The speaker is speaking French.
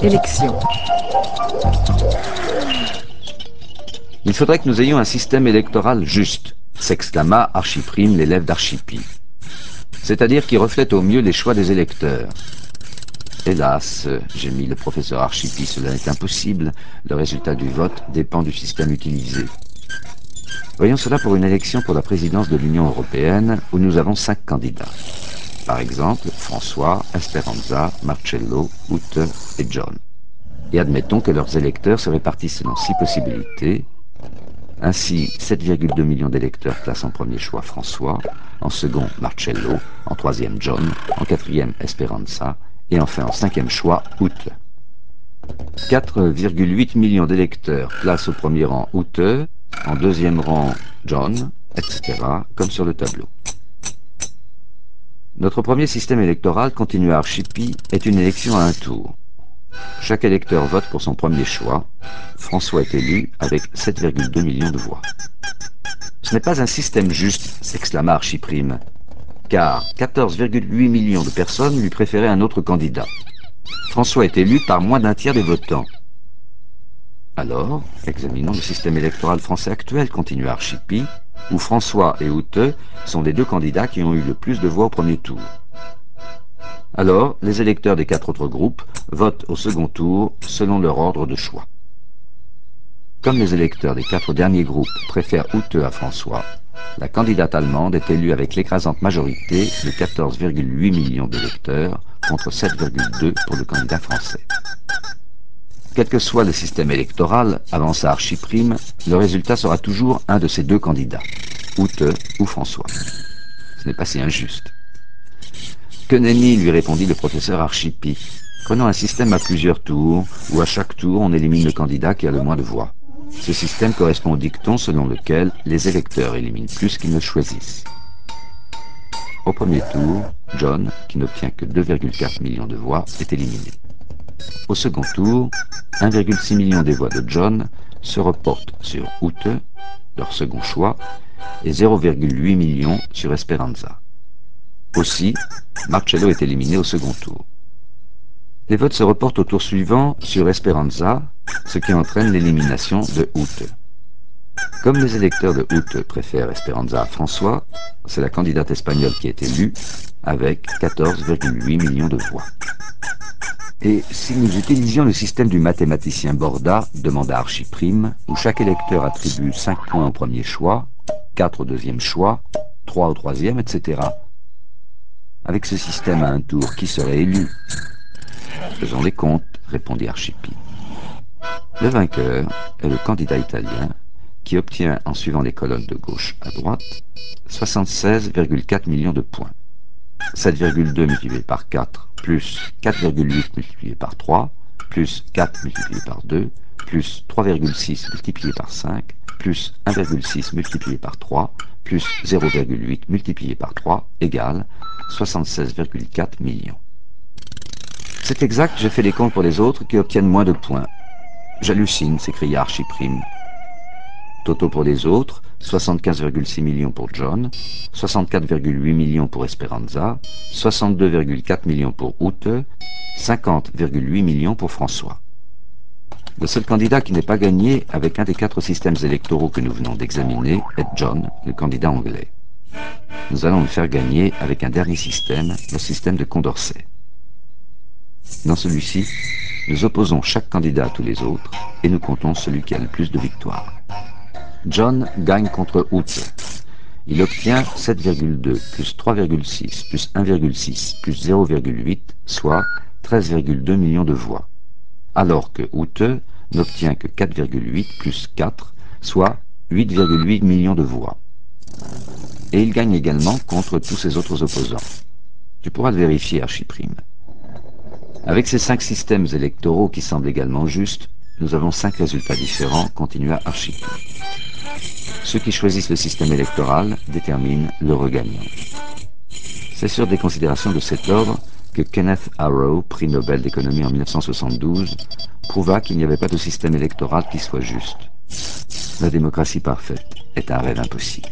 Élection. Il faudrait que nous ayons un système électoral juste, s'exclama Archiprime, l'élève d'Archipie. C'est-à-dire qui reflète au mieux les choix des électeurs. Hélas, gémit le professeur Archipie, cela est impossible. Le résultat du vote dépend du système utilisé. Voyons cela pour une élection pour la présidence de l'Union européenne où nous avons 5 candidats. Par exemple, François, Esperanza, Marcello, Ute et John. Et admettons que leurs électeurs se répartissent selon 6 possibilités. Ainsi, 7,2 millions d'électeurs placent en premier choix François, en second Marcello, en troisième John, en quatrième Esperanza, et enfin en cinquième choix Ute. 4,8 millions d'électeurs placent au premier rang Ute, en deuxième rang John, etc., comme sur le tableau. Notre premier système électoral, continua Archipie, est une élection à un tour. Chaque électeur vote pour son premier choix. François est élu avec 7,2 millions de voix. Ce n'est pas un système juste, s'exclama Archiprime, car 14,8 millions de personnes lui préféraient un autre candidat. François est élu par moins d'un tiers des votants. Alors, examinons le système électoral français actuel, continua Archipie, où François et Ute sont les 2 candidats qui ont eu le plus de voix au premier tour. Alors, les électeurs des 4 autres groupes votent au second tour selon leur ordre de choix. Comme les électeurs des 4 derniers groupes préfèrent Ute à François, la candidate allemande est élue avec l'écrasante majorité de 14,8 millions d'électeurs contre 7,2 pour le candidat français. Quel que soit le système électoral, avança Archiprime, le résultat sera toujours un de ces 2 candidats, Ute ou François. Ce n'est pas si injuste. Que nenni, lui répondit le professeur Archipie. Prenons un système à plusieurs tours, où à chaque tour on élimine le candidat qui a le moins de voix. Ce système correspond au dicton selon lequel les électeurs éliminent plus qu'ils ne choisissent. Au premier tour, John, qui n'obtient que 2,4 millions de voix, est éliminé. Au second tour, 1,6 million des voix de John se reportent sur Ute, leur second choix, et 0,8 million sur Esperanza. Aussi, Marcello est éliminé au second tour. Les votes se reportent au tour suivant sur Esperanza, ce qui entraîne l'élimination de Ute. Comme les électeurs de Ute préfèrent Esperanza à François, c'est la candidate espagnole qui est élue, avec 14,8 millions de voix. Et si nous utilisions le système du mathématicien Borda, demanda Archiprime, où chaque électeur attribue 5 points au premier choix, 4 au deuxième choix, 3 au troisième, etc. Avec ce système à un tour, qui serait élu? Faisons les comptes, répondit Archipie. Le vainqueur est le candidat italien, qui obtient, en suivant les colonnes de gauche à droite, 76,4 millions de points. 7,2 multiplié par 4, plus 4,8 multiplié par 3, plus 4 multiplié par 2, plus 3,6 multiplié par 5, plus 1,6 multiplié par 3, plus 0,8 multiplié par 3, égale 76,4 millions. C'est exact, j'ai fait les comptes pour les autres qui obtiennent moins de points. J'hallucine, s'écria Archiprime. Toto pour les autres, 75,6 millions pour John, 64,8 millions pour Esperanza, 62,4 millions pour Ute, 50,8 millions pour François. Le seul candidat qui n'est pas gagné avec un des 4 systèmes électoraux que nous venons d'examiner est John, le candidat anglais. Nous allons le faire gagner avec un dernier système, le système de Condorcet. Dans celui-ci, nous opposons chaque candidat à tous les autres et nous comptons celui qui a le plus de victoires. John gagne contre Ute. Il obtient 7,2 plus 3,6 plus 1,6 plus 0,8, soit 13,2 millions de voix. Alors que Ute n'obtient que 4,8 plus 4, soit 8,8 millions de voix. Et il gagne également contre tous ses autres opposants. Tu pourras le vérifier, Archiprime. Avec ces 5 systèmes électoraux qui semblent également justes, nous avons 5 résultats différents, continua Archipie. Ceux qui choisissent le système électoral déterminent le regagnant. C'est sur des considérations de cet ordre que Kenneth Arrow, prix Nobel d'économie en 1972, prouva qu'il n'y avait pas de système électoral qui soit juste. La démocratie parfaite est un rêve impossible.